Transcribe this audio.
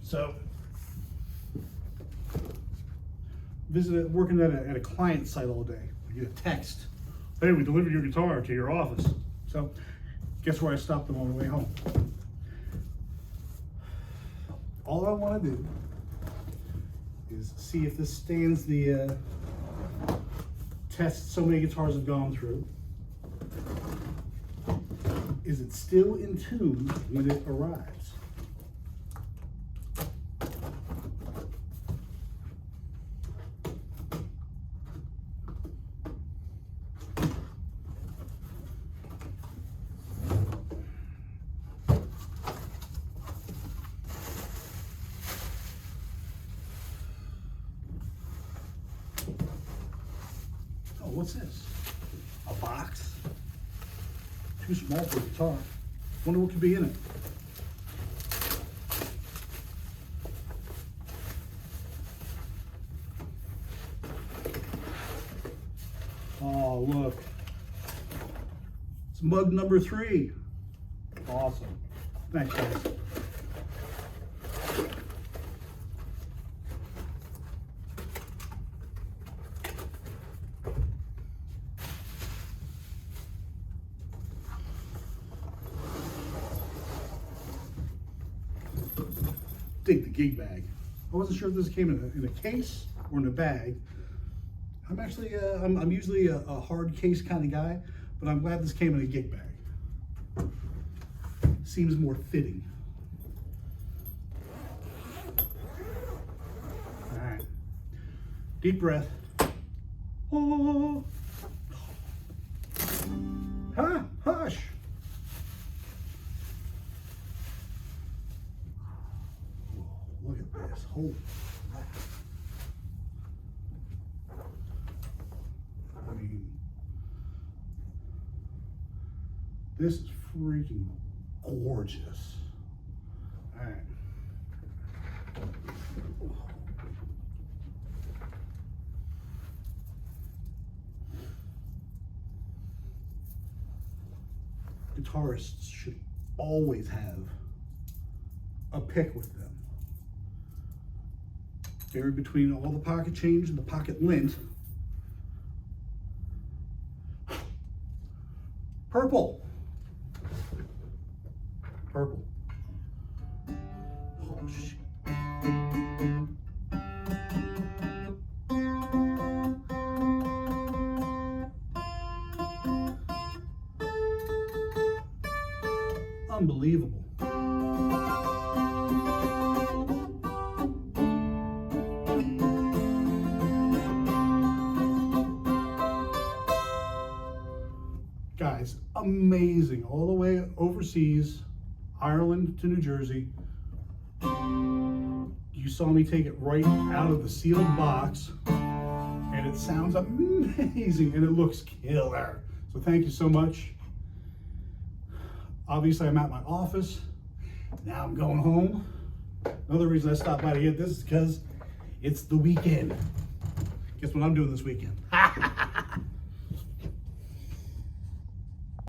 So, working at a client site all day. You get a text, hey, we delivered your guitar to your office. So, guess where I stopped them on the way home? All I want to do is see if this stands the test so many guitars have gone through. Is it still in tune when it arrives? Oh, what's this? A box? Too small for a guitar. Wonder what could be in it. Oh, look. It's mug number 3. Awesome. Thanks, guys. Dig the gig bag. I wasn't sure if this came in a case or in a bag. I'm actually, I'm usually a hard case kind of guy, but I'm glad this came in a gig bag. Seems more fitting. All right, deep breath. Oh, huh? Hush. Look at this, holy crap. I mean, this is freaking gorgeous. All right. Guitarists should always have a pick with them. Buried between all the pocket change and the pocket lint. Purple. Purple. Oh, shit. Unbelievable. Guys, amazing. All the way overseas, Ireland to New Jersey. You saw me take it right out of the sealed box, and it sounds amazing, and it looks killer. So thank you so much. Obviously, I'm at my office. Now I'm going home. Another reason I stopped by to get this is because it's the weekend. Guess what I'm doing this weekend?